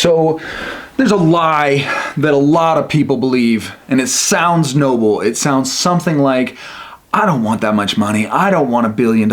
So there's a lie that a lot of people believe, and it sounds noble. It sounds something like, I don't want that much money. I don't want $1 billion.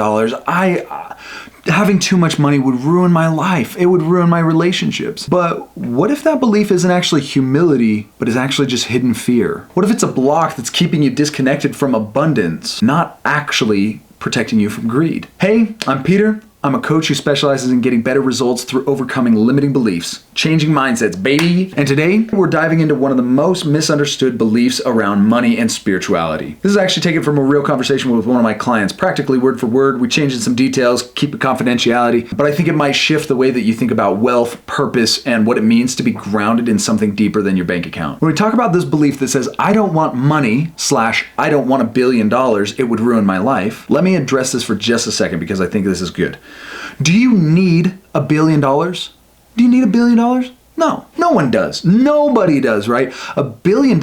Having too much money would ruin my life. It would ruin my relationships. But what if that belief isn't actually humility, but is actually just hidden fear? What if it's a block that's keeping you disconnected from abundance, not actually protecting you from greed? Hey, I'm Peter. I'm a coach who specializes in getting better results through overcoming limiting beliefs, changing mindsets, baby. And today we're diving into one of the most misunderstood beliefs around money and spirituality. This is actually taken from a real conversation with one of my clients, practically word for word. We changed in some details, keep it confidentiality, but I think it might shift the way that you think about wealth, purpose, and what it means to be grounded in something deeper than your bank account. When we talk about this belief that says, I don't want money / I don't want $1 billion, it would ruin my life. Let me address this for just a second because I think this is good. Do you need $1 billion? Do you need $1 billion? No, no one does. Nobody does, right? $1 billion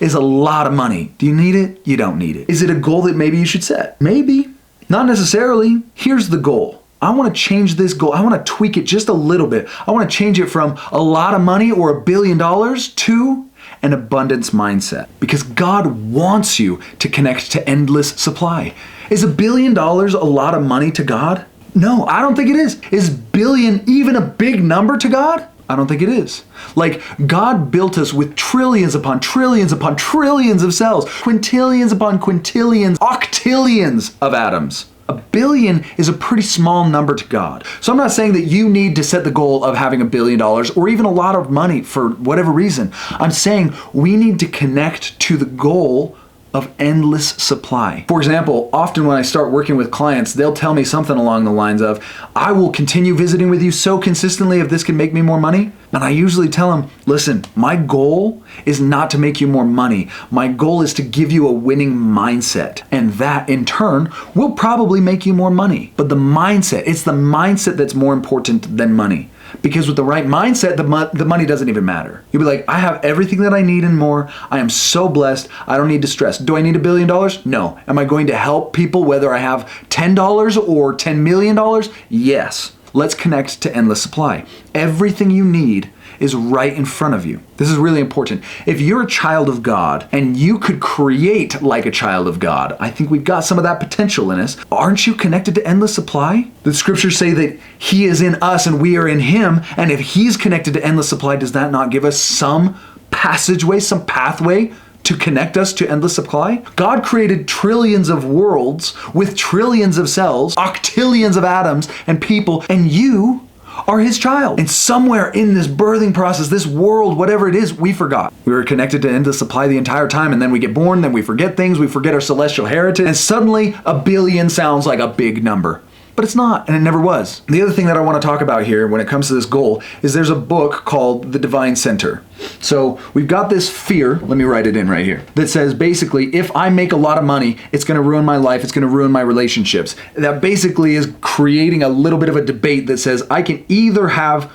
is a lot of money. Do you need it? You don't need it. Is it a goal that maybe you should set? Maybe. Not necessarily. Here's the goal. I want to change this goal. I want to tweak it just a little bit. I want to change it from a lot of money or $1 billion to an abundance mindset. Because God wants you to connect to endless supply. Is $1 billion a lot of money to God? No, I don't think it is. Is billion even a big number to God? I don't think it is. Like, God built us with trillions upon trillions upon trillions of cells, quintillions upon quintillions, octillions of atoms. $1 billion is a pretty small number to God. So I'm not saying that you need to set the goal of having $1 billion or even a lot of money for whatever reason. I'm saying we need to connect to the goal of endless supply. For example, often when I start working with clients, they'll tell me something along the lines of, I will continue visiting with you so consistently if this can make me more money. And I usually tell them, listen, my goal is not to make you more money. My goal is to give you a winning mindset. And that in turn will probably make you more money. But the mindset, it's the mindset that's more important than money. Because with the right mindset, the money doesn't even matter. You'll be like, I have everything that I need and more. I am so blessed. I don't need to stress. Do I need $1 billion? No. Am I going to help people whether I have $10 or $10 million? Yes. Let's connect to endless supply. Everything you need is right in front of you. This is really important. If you're a child of God and you could create like a child of God, I think we've got some of that potential in us. Aren't you connected to endless supply? The scriptures say that He is in us and we are in Him. And if He's connected to endless supply, does that not give us some passageway, some pathway to connect us to endless supply? God created trillions of worlds with trillions of cells, octillions of atoms and people, and you are His child. And somewhere in this birthing process, this world, whatever it is, we forgot. We were connected to endless supply the entire time, and then we get born, then we forget things, we forget our celestial heritage, and suddenly $1 billion sounds like a big number. But it's not, and it never was. The other thing that I want to talk about here when it comes to this goal is there's a book called The Divine Center. So we've got this fear, let me write it in right here, that says basically, if I make a lot of money, it's going to ruin my life, it's going to ruin my relationships. That basically is creating a little bit of a debate that says I can either have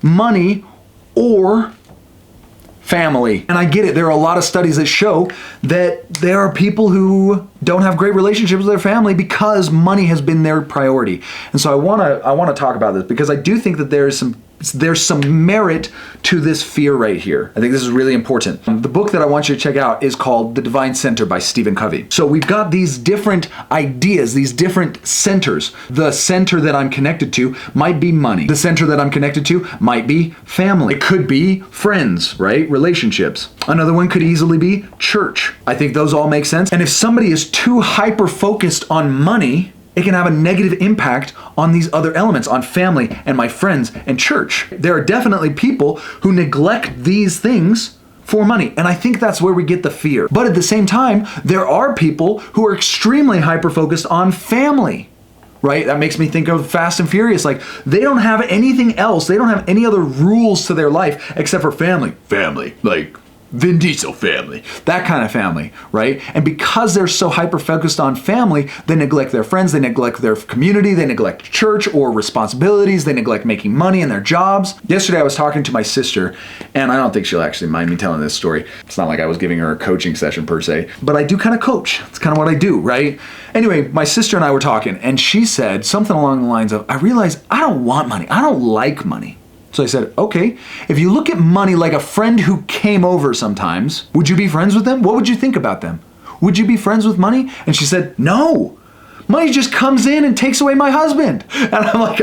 money or family. And I get it. There are a lot of studies that show that there are people who don't have great relationships with their family because money has been their priority. And so I want to talk about this because I do think that there's some merit to this fear right here. I think this is really important. The book that I want you to check out is called The Divine Center by Stephen Covey. So we've got these different ideas, these different centers. The center that I'm connected to might be money. The center that I'm connected to might be family. It could be friends, right? Relationships. Another one could easily be church. I think those all make sense. And if somebody is too hyper-focused on money, it can have a negative impact on these other elements, on family and my friends and church. There are definitely people who neglect these things for money. And I think that's where we get the fear. But at the same time, there are people who are extremely hyper-focused on family, right? That makes me think of Fast and Furious. Like, they don't have anything else. They don't have any other rules to their life except for family. Family, like Vin Diesel family, that kind of family, right? And because they're so hyper-focused on family, they neglect their friends, they neglect their community, they neglect church or responsibilities, they neglect making money in their jobs. Yesterday I was talking to my sister, and I don't think she'll actually mind me telling this story. It's not like I was giving her a coaching session per se, but I do kind of coach. It's kind of what I do, right? Anyway, my sister and I were talking, and she said something along the lines of, I realized I don't want money. I don't like money. So I said, okay, if you look at money like a friend who came over sometimes, would you be friends with them? What would you think about them? Would you be friends with money? And she said, no. Money just comes in and takes away my husband. And I'm like,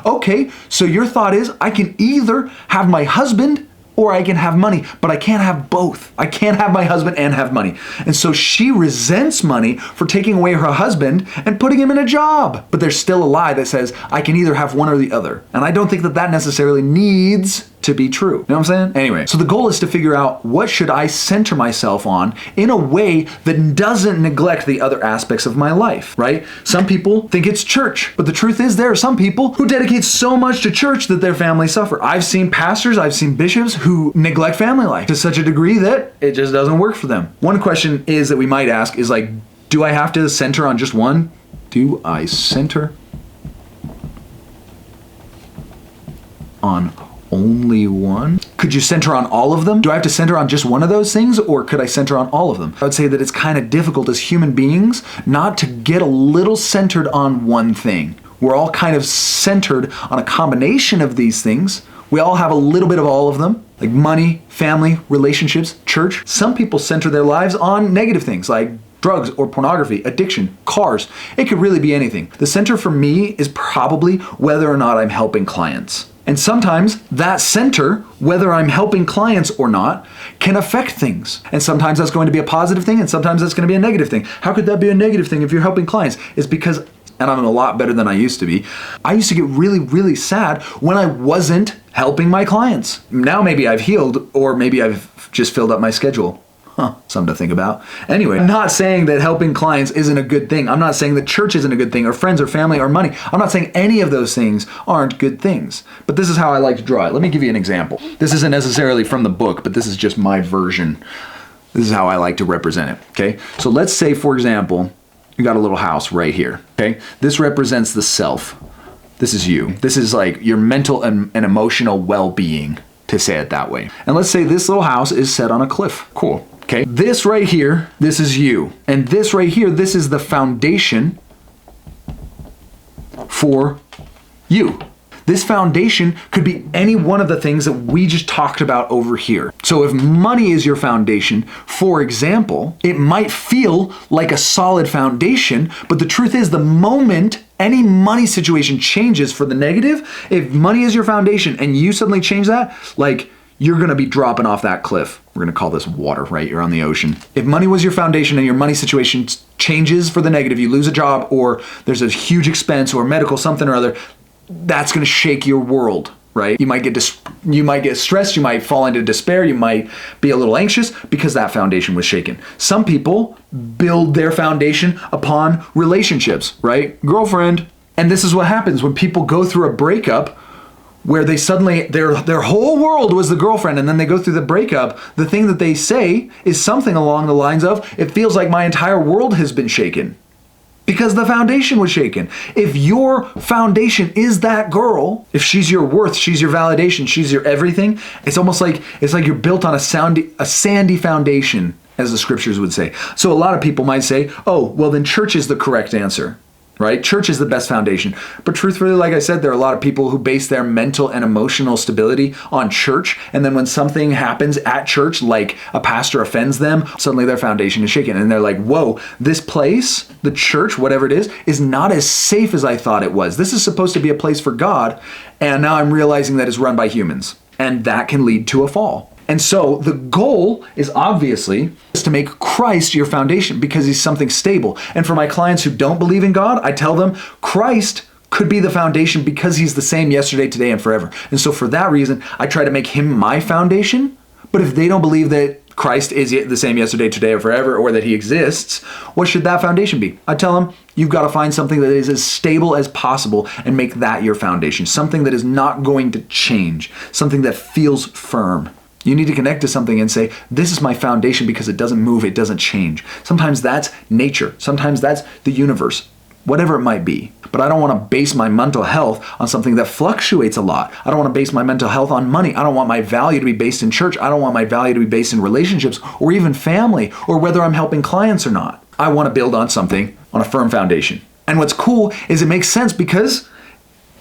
okay. So your thought is I can either have my husband or I can have money, but I can't have both. I can't have my husband and have money. And so she resents money for taking away her husband and putting him in a job. But there's still a lie that says I can either have one or the other. And I don't think that that necessarily needs to be true. You know what I'm saying? Anyway, so the goal is to figure out what should I center myself on in a way that doesn't neglect the other aspects of my life, right? Some people think it's church, but the truth is there are some people who dedicate so much to church that their families suffer. I've seen pastors, I've seen bishops who neglect family life to such a degree that it just doesn't work for them. One question is that we might ask is like, do I have to center on just one? Do I center on only one? Could you center on all of them? Do I have to center on just one of those things, or could I center on all of them? I would say that it's kind of difficult as human beings not to get a little centered on one thing. We're all kind of centered on a combination of these things. We all have a little bit of all of them, like money, family, relationships, church. Some people center their lives on negative things like drugs or pornography, addiction, cars. It could really be anything. The center for me is probably whether or not I'm helping clients. And sometimes that center, whether I'm helping clients or not, can affect things. And sometimes that's going to be a positive thing, and sometimes that's going to be a negative thing. How could that be a negative thing if you're helping clients? It's because, and I'm a lot better than I used to be, I used to get really, really sad when I wasn't helping my clients. Now maybe I've healed, or maybe I've just filled up my schedule. Something to think about. Anyway, I'm not saying that helping clients isn't a good thing. I'm not saying that church isn't a good thing, or friends or family or money. I'm not saying any of those things aren't good things. But this is how I like to draw it. Let me give you an example. This isn't necessarily from the book, but this is just my version. This is how I like to represent it, okay? So let's say, for example, you got a little house right here, okay? This represents the self. This is you. This is like your mental and emotional well-being, to say it that way. And let's say this little house is set on a cliff. Cool. Okay, this right here, this is you. And this right here, this is the foundation for you. This foundation could be any one of the things that we just talked about over here. So if money is your foundation, for example, it might feel like a solid foundation, but the truth is the moment any money situation changes for the negative, if money is your foundation and you suddenly change that, like, you're going to be dropping off that cliff. We're going to call this water, right? You're on the ocean. If money was your foundation and your money situation changes for the negative, you lose a job or there's a huge expense or medical something or other, that's going to shake your world, right? You might get stressed, you might fall into despair, you might be a little anxious because that foundation was shaken. Some people build their foundation upon relationships, right? Girlfriend. And this is what happens when people go through a breakup where they suddenly, their whole world was the girlfriend, and then they go through the breakup. The thing that they say is something along the lines of, it feels like my entire world has been shaken. Because the foundation was shaken. If your foundation is that girl, if she's your worth, she's your validation, she's your everything, it's almost like you're built on a sandy foundation, as the scriptures would say. So a lot of people might say, oh, well then church is the correct answer, right? Church is the best foundation. But truthfully, like I said, there are a lot of people who base their mental and emotional stability on church. And then when something happens at church, like a pastor offends them, suddenly their foundation is shaken. And they're like, whoa, this place, the church, whatever it is not as safe as I thought it was. This is supposed to be a place for God. And now I'm realizing that it's run by humans. And that can lead to a fall. And so the goal is obviously to make Christ your foundation because he's something stable. And for my clients who don't believe in God, I tell them Christ could be the foundation because he's the same yesterday, today, and forever. And so for that reason, I try to make him my foundation. But if they don't believe that Christ is the same yesterday, today, or forever, or that he exists, what should that foundation be? I tell them, you've got to find something that is as stable as possible and make that your foundation. Something that is not going to change. Something that feels firm. You need to connect to something and say, this is my foundation because it doesn't move, it doesn't change. Sometimes that's nature. Sometimes that's the universe. Whatever it might be. But I don't want to base my mental health on something that fluctuates a lot. I don't want to base my mental health on money. I don't want my value to be based in church. I don't want my value to be based in relationships or even family or whether I'm helping clients or not. I want to build on something on a firm foundation. And what's cool is it makes sense because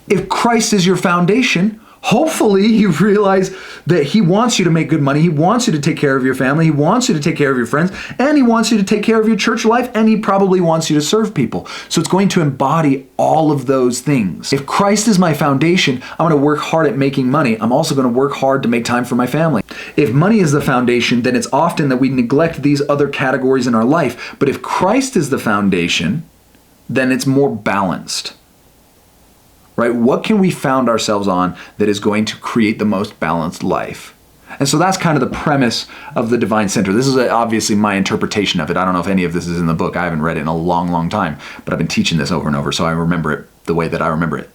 if Christ is your foundation, Hopefully you realize that he wants you to make good money. He wants you to take care of your family. He wants you to take care of your friends. And he wants you to take care of your church life. And he probably wants you to serve people. So it's going to embody all of those things. If Christ is my foundation, I'm going to work hard at making money. I'm also going to work hard to make time for my family. If money is the foundation, then it's often that we neglect these other categories in our life. But if Christ is the foundation, then it's more balanced. Right? What can we found ourselves on that is going to create the most balanced life? And so that's kind of the premise of the Divine Center. This is obviously my interpretation of it. I don't know if any of this is in the book. I haven't read it in a long, long time, but I've been teaching this over and over, so I remember it the way that I remember it.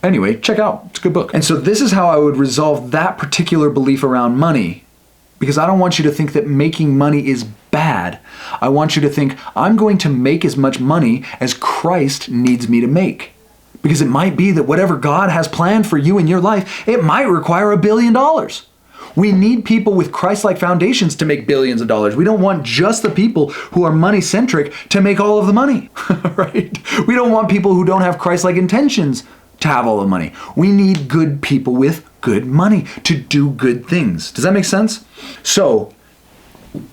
Anyway, check out. It's a good book. And so this is how I would resolve that particular belief around money, because I don't want you to think that making money is bad. I want you to think, I'm going to make as much money as Christ needs me to make. Because it might be that whatever God has planned for you in your life, it might require $1 billion. We need people with Christ-like foundations to make billions of dollars. We don't want just the people who are money-centric to make all of the money, right? We don't want people who don't have Christ-like intentions to have all the money. We need good people with good money to do good things. Does that make sense? So,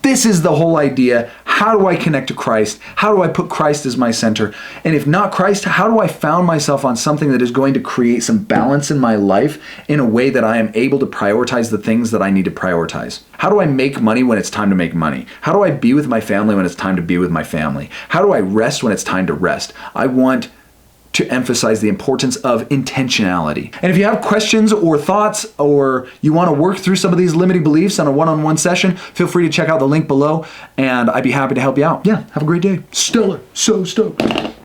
this is the whole idea. How do I connect to Christ? How do I put Christ as my center? And if not Christ, how do I found myself on something that is going to create some balance in my life in a way that I am able to prioritize the things that I need to prioritize? How do I make money when it's time to make money? How do I be with my family when it's time to be with my family? How do I rest when it's time to rest? I want to emphasize the importance of intentionality. And if you have questions or thoughts, or you want to work through some of these limiting beliefs on a one-on-one session, feel free to check out the link below, and I'd be happy to help you out. Yeah, have a great day. Stellar. So stoked.